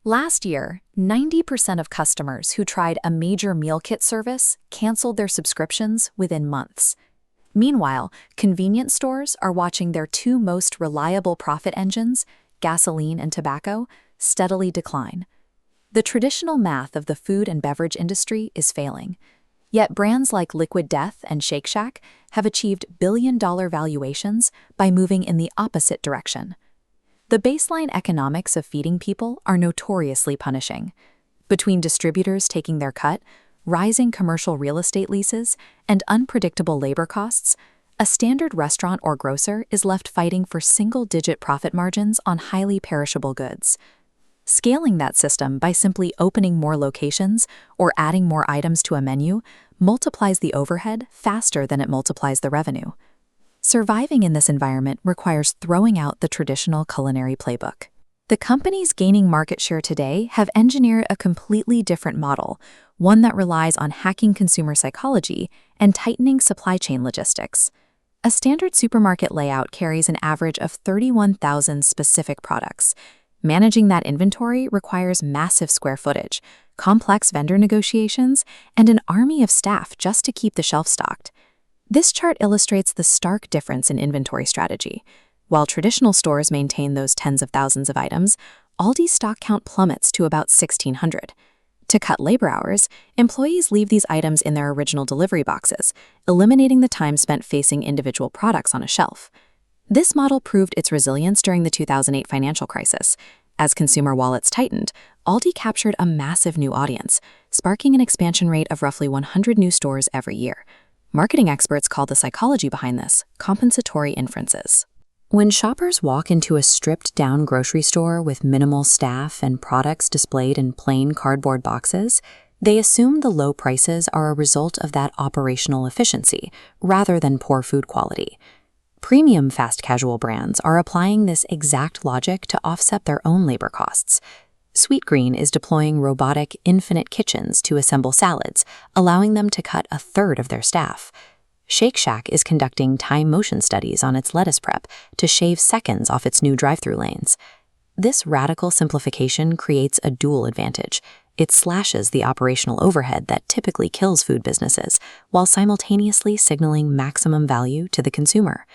Last year, 90% of customers who tried a major meal kit service canceled their subscriptions within months. Meanwhile, convenience stores are watching their two most reliable profit engines, gasoline and tobacco, steadily decline. The traditional math of the food and beverage industry is failing. Yet brands like Liquid Death and Shake Shack have achieved billion-dollar valuations by moving in the opposite direction. The baseline economics of feeding people are notoriously punishing. Between distributors taking their cut, rising commercial real estate leases, and unpredictable labor costs, a standard restaurant or grocer is left fighting for single-digit profit margins on highly perishable goods. Scaling that system by simply opening more locations or adding more items to a menu multiplies the overhead faster than it multiplies the revenue. Surviving in this environment requires throwing out the traditional culinary playbook. The companies gaining market share today have engineered a completely different model, one that relies on hacking consumer psychology and tightening supply chain logistics. A standard supermarket layout carries an average of 31,000 specific products. Managing that inventory requires massive square footage, complex vendor negotiations, and an army of staff just to keep the shelf stocked. This chart illustrates the stark difference in inventory strategy. While traditional stores maintain those tens of thousands of items, Aldi's stock count plummets to about 1,600. To cut labor hours, employees leave these items in their original delivery boxes, eliminating the time spent facing individual products on a shelf. This model proved its resilience during the 2008 financial crisis. As consumer wallets tightened, Aldi captured a massive new audience, sparking an expansion rate of roughly 100 new stores every year. Marketing experts call the psychology behind this compensatory inferences. When shoppers walk into a stripped-down grocery store with minimal staff and products displayed in plain cardboard boxes, they assume the low prices are a result of that operational efficiency, rather than poor food quality. Premium fast casual brands are applying this exact logic to offset their own labor costs. Sweetgreen is deploying robotic infinite kitchens to assemble salads, allowing them to cut a third of their staff. Shake Shack is conducting time motion studies on its lettuce prep to shave seconds off its new drive-thru lanes. This radical simplification creates a dual advantage. It slashes the operational overhead that typically kills food businesses, while simultaneously signaling maximum value to the consumer.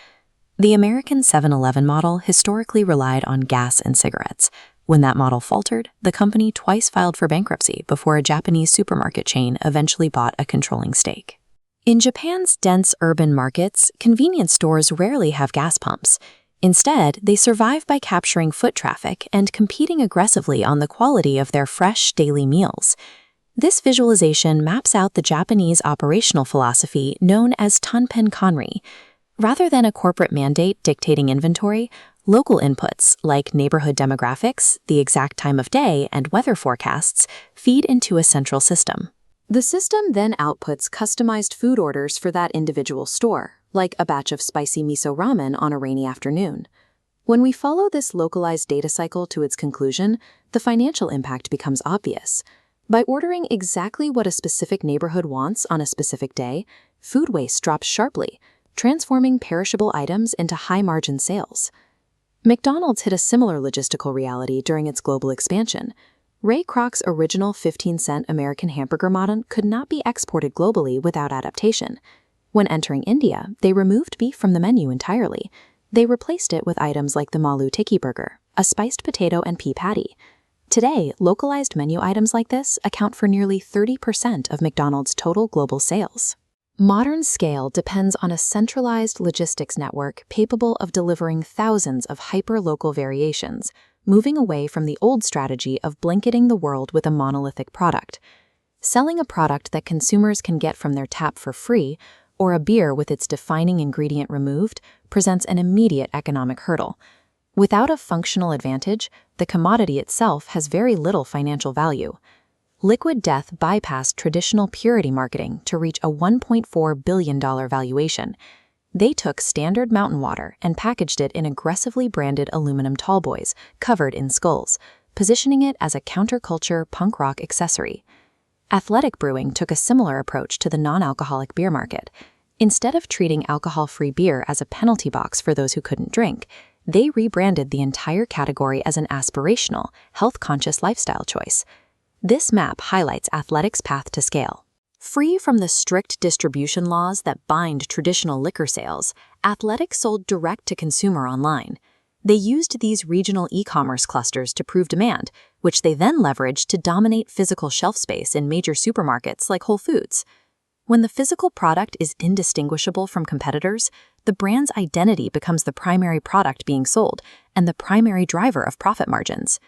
The American 7-Eleven model historically relied on gas and cigarettes. When that model faltered, the company twice filed for bankruptcy before a Japanese supermarket chain eventually bought a controlling stake. In Japan's dense urban markets, convenience stores rarely have gas pumps. Instead, they survive by capturing foot traffic and competing aggressively on the quality of their fresh daily meals. This visualization maps out the Japanese operational philosophy known as Tanpen Kanri. Rather than a corporate mandate dictating inventory, local inputs like neighborhood demographics, the exact time of day, and weather forecasts feed into a central system. The system then outputs customized food orders for that individual store, like a batch of spicy miso ramen on a rainy afternoon. When we follow this localized data cycle to its conclusion, the financial impact becomes obvious. By ordering exactly what a specific neighborhood wants on a specific day, food waste drops sharply, transforming perishable items into high-margin sales. McDonald's hit a similar logistical reality during its global expansion. Ray Kroc's original 15-cent American hamburger model could not be exported globally without adaptation. When entering India, they removed beef from the menu entirely. They replaced it with items like the Maloo Tikki burger, a spiced potato and pea patty. Today, localized menu items like this account for nearly 30% of McDonald's total global sales. Modern scale depends on a centralized logistics network capable of delivering thousands of hyper-local variations, moving away from the old strategy of blanketing the world with a monolithic product. Selling a product that consumers can get from their tap for free, or a beer with its defining ingredient removed, presents an immediate economic hurdle. Without a functional advantage, the commodity itself has very little financial value. Liquid Death bypassed traditional purity marketing to reach a $1.4 billion valuation. They took standard mountain water and packaged it in aggressively branded aluminum tallboys covered in skulls, positioning it as a counterculture punk rock accessory. Athletic Brewing took a similar approach to the non-alcoholic beer market. Instead of treating alcohol-free beer as a penalty box for those who couldn't drink, they rebranded the entire category as an aspirational, health-conscious lifestyle choice. This map highlights athletics' path to scale. Free from the strict distribution laws that bind traditional liquor sales, athletics sold direct to consumer online. They used these regional e-commerce clusters to prove demand, which they then leveraged to dominate physical shelf space in major supermarkets like Whole Foods. When the physical product is indistinguishable from competitors, the brand's identity becomes the primary product being sold and the primary driver of profit margins.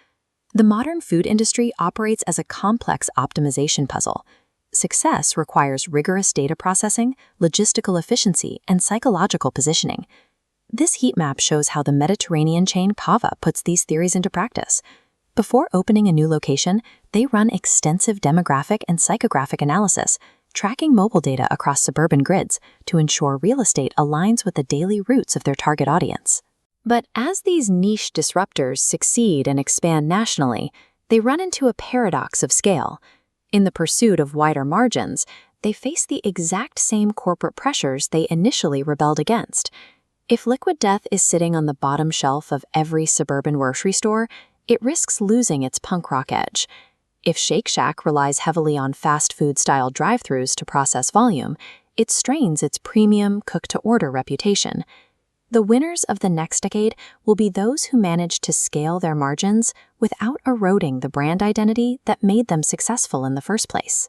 The modern food industry operates as a complex optimization puzzle. Success requires rigorous data processing, logistical efficiency, and psychological positioning. This heat map shows how the Mediterranean chain Cava puts these theories into practice. Before opening a new location, they run extensive demographic and psychographic analysis, tracking mobile data across suburban grids to ensure real estate aligns with the daily routes of their target audience. But as these niche disruptors succeed and expand nationally, they run into a paradox of scale. In the pursuit of wider margins, they face the exact same corporate pressures they initially rebelled against. If Liquid Death is sitting on the bottom shelf of every suburban grocery store, it risks losing its punk rock edge. If Shake Shack relies heavily on fast food-style drive-thrus to process volume, it strains its premium, cook-to-order reputation. The winners of the next decade will be those who manage to scale their margins without eroding the brand identity that made them successful in the first place.